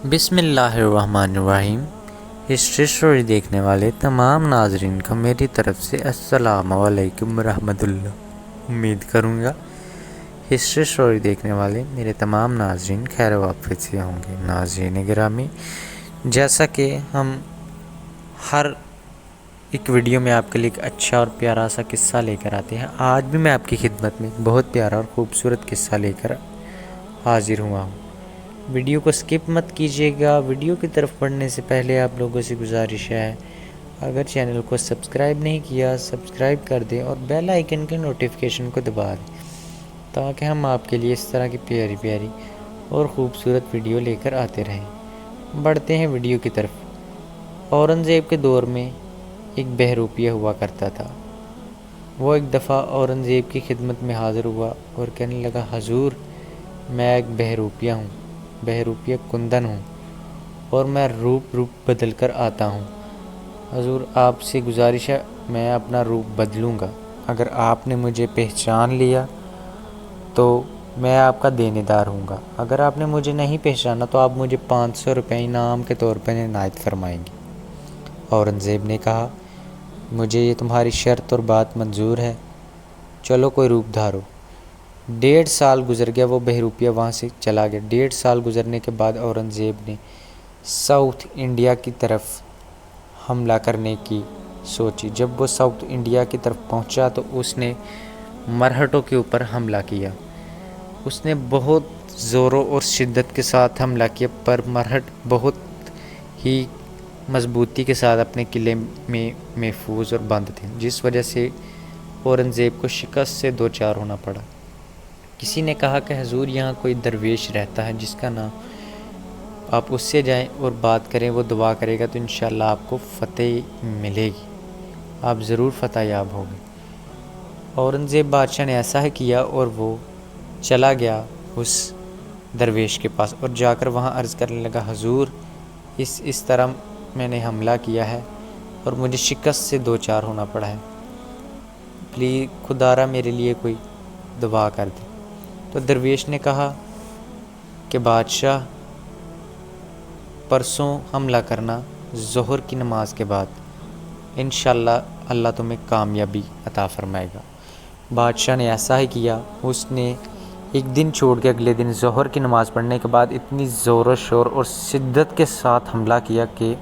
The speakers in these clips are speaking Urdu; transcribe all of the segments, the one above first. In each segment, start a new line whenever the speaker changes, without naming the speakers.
بسم اللہ الرحمن الرحیم۔ ہسٹری اسٹوری دیکھنے والے تمام ناظرین کو میری طرف سے السلام علیکم ورحمۃ اللہ۔ امید کروں گا ہسٹری اسٹوری دیکھنے والے میرے تمام ناظرین خیر و عافیت سے ہوں گے۔ ناظرین گرامی، جیسا کہ ہم ہر ایک ویڈیو میں آپ کے لیے ایک اچھا اور پیارا سا قصہ لے کر آتے ہیں، آج بھی میں آپ کی خدمت میں بہت پیارا اور خوبصورت قصہ لے کر حاضر ہوا ہوں۔ ویڈیو کو سکپ مت کیجیے گا۔ ویڈیو کی طرف پڑھنے سے پہلے آپ لوگوں سے گزارش ہے، اگر چینل کو سبسکرائب نہیں کیا سبسکرائب کر دیں اور بیل آئیکن کے نوٹیفیکیشن کو دبا دیں، تاکہ ہم آپ کے لیے اس طرح کی پیاری پیاری اور خوبصورت ویڈیو لے کر آتے رہیں۔ بڑھتے ہیں ویڈیو کی طرف۔ اورنگزیب کے دور میں ایک بہروپیہ ہوا کرتا تھا۔ وہ ایک دفعہ اورنگزیب کی خدمت میں حاضر ہوا اور کہنے لگا، حضور، میں ایک بہروپیہ ہوں، بہروپیہ کندن ہوں، اور میں روپ بدل کر آتا ہوں۔ حضور، آپ سے گزارش ہے، میں اپنا روپ بدلوں گا۔ اگر آپ نے مجھے پہچان لیا تو میں آپ کا دینے دار ہوں گا، اگر آپ نے مجھے نہیں پہچانا تو آپ مجھے 500 روپے انعام کے طور پر عنایت فرمائیں گے۔ اورنگزیب نے کہا، مجھے یہ تمہاری شرط اور بات منظور ہے، چلو کوئی روپ دھارو۔ 1.5 سال گزر گیا، وہ بہروپیہ وہاں سے چلا گیا۔ 1.5 سال گزرنے کے بعد اورنگزیب نے ساؤتھ انڈیا کی طرف حملہ کرنے کی سوچی۔ جب وہ ساؤتھ انڈیا کی طرف پہنچا تو اس نے مرہٹوں کے اوپر حملہ کیا۔ اس نے بہت زوروں اور شدت کے ساتھ حملہ کیا، پر مرہٹ بہت ہی مضبوطی کے ساتھ اپنے قلعے میں محفوظ اور بند تھے، جس وجہ سے اورنگزیب کو شکست سے دوچار ہونا پڑا۔ کسی نے کہا کہ حضور، یہاں کوئی درویش رہتا ہے جس کا نام، آپ اس سے جائیں اور بات کریں، وہ دعا کرے گا تو انشاءاللہ آپ کو فتح ملے گی، آپ ضرور فتح یاب ہوگے۔ اورنگزیب بادشاہ نے ایسا ہی کیا اور وہ چلا گیا اس درویش کے پاس اور جا کر وہاں عرض کرنے لگا، حضور، اس طرح میں نے حملہ کیا ہے اور مجھے شکست سے دوچار ہونا پڑا ہے، پلیز خدا را میرے لیے کوئی دعا کر دے۔ تو درویش نے کہا کہ بادشاہ، پرسوں حملہ کرنا ظہر کی نماز کے بعد، انشاءاللہ اللہ تمہیں کامیابی عطا فرمائے گا۔ بادشاہ نے ایسا ہی کیا۔ اس نے ایک دن چھوڑ کے اگلے دن ظہر کی نماز پڑھنے کے بعد اتنی زور و شور اور شدت کے ساتھ حملہ کیا کہ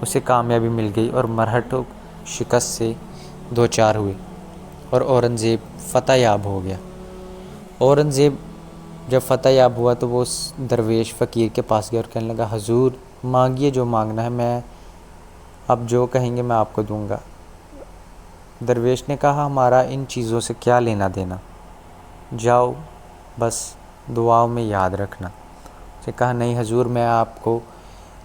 اسے کامیابی مل گئی اور مرہٹوں شکست سے دوچار ہوئے اور اورنگزیب فتح یاب ہو گیا۔ اورنگزیب جب فتح یاب ہوا تو وہ اس درویش فقیر کے پاس گیا اور کہنے لگا، حضور، مانگیے جو مانگنا ہے، میں اب جو کہیں گے میں آپ کو دوں گا۔ درویش نے کہا، ہمارا ان چیزوں سے کیا لینا دینا، جاؤ بس دعاؤں میں یاد رکھنا۔ اس نے کہا، نہیں حضور، میں آپ کو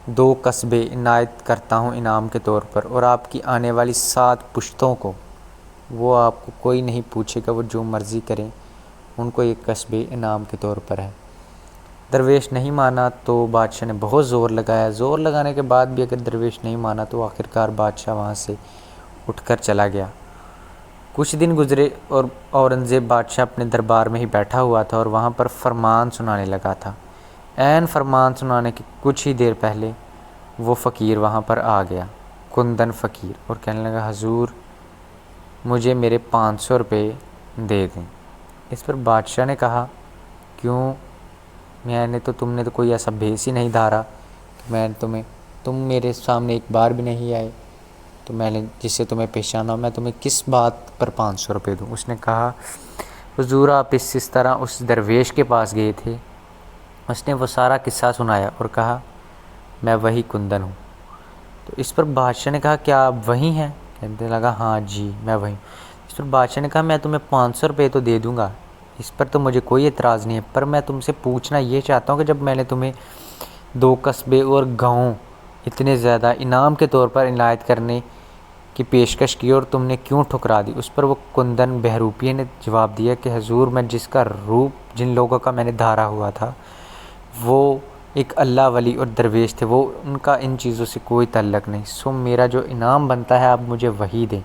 2 قصبے عنایت کرتا ہوں انعام کے طور پر، اور آپ کی آنے والی 7 پشتوں کو، وہ آپ کو کوئی نہیں پوچھے گا، وہ جو مرضی کریں، ان کو یہ قصبے انعام کے طور پر ہے۔ درویش نہیں مانا تو بادشاہ نے بہت زور لگایا۔ زور لگانے کے بعد بھی اگر درویش نہیں مانا تو آخرکار بادشاہ وہاں سے اٹھ کر چلا گیا۔ کچھ دن گزرے اور اورنگزیب بادشاہ اپنے دربار میں ہی بیٹھا ہوا تھا اور وہاں پر فرمان سنانے لگا تھا۔ عین فرمان سنانے کی کچھ ہی دیر پہلے وہ فقیر وہاں پر آ گیا، کندن فقیر، اور کہنے لگا، حضور، مجھے میرے 500 روپے دے دیں۔ اس پر بادشاہ نے کہا، کیوں، تم نے تو کوئی ایسا بھیس ہی نہیں دھارا کہ تم میرے سامنے ایک بار بھی نہیں آئے، تو میں نے جس سے تمہیں پہچانا، میں تمہیں کس بات پر 500 روپے دوں؟ اس نے کہا، حضور، آپ اس طرح اس درویش کے پاس گئے تھے، اس نے وہ سارا قصہ سنایا اور کہا، میں وہی کندن ہوں۔ تو اس پر بادشاہ نے کہا، کیا آپ وہی ہیں؟ کہنے لگا، ہاں جی، میں وہی ہوں۔ اس پر بادشاہ نے کہا، میں تمہیں 500 روپے تو دے دوں گا، اس پر تو مجھے کوئی اعتراض نہیں ہے، پر میں تم سے پوچھنا یہ چاہتا ہوں کہ جب میں نے تمہیں 2 قصبے اور گاؤں اتنے زیادہ انعام کے طور پر عنایت کرنے کی پیشکش کی اور تم نے کیوں ٹھکرا دی؟ اس پر وہ کندن بہروپیہ نے جواب دیا کہ حضور، میں جس کا روپ جن لوگوں کا میں نے دھارا ہوا تھا وہ ایک اللہ ولی اور درویش تھے، وہ ان کا ان چیزوں سے کوئی تعلق نہیں، سو میرا جو انعام بنتا ہے آپ مجھے وہی دیں۔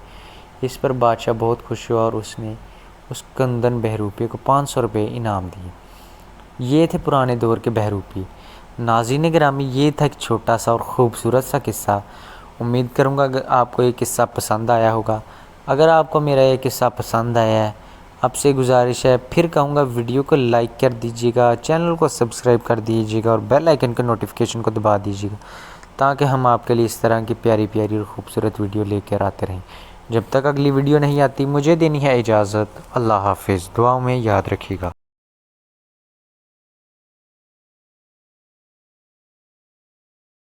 اس پر بادشاہ بہت خوش ہوا اور اس نے اس کندن بہروپیہ کو 500 روپے انعام دیے۔ یہ تھے پرانے دور کے بہروپیے۔ ناظرین گرامی، یہ تھا ایک چھوٹا سا اور خوبصورت سا قصہ۔ امید کروں گا کہ آپ کو یہ قصہ پسند آیا ہوگا۔ اگر آپ کو میرا یہ قصہ پسند آیا ہے، آپ سے گزارش ہے، پھر کہوں گا ویڈیو کو لائک کر دیجیے گا، چینل کو سبسکرائب کر دیجیے گا اور بیل آئیکن کے نوٹیفیکیشن کو دبا دیجیے گا، تاکہ ہم آپ کے لیے اس طرح کی پیاری پیاری اور خوبصورت ویڈیو لے کر آتے رہیں۔ جب تک اگلی ویڈیو نہیں آتی، مجھے دینی ہے اجازت۔ اللہ حافظ، دعاؤں میں یاد رکھیے گا۔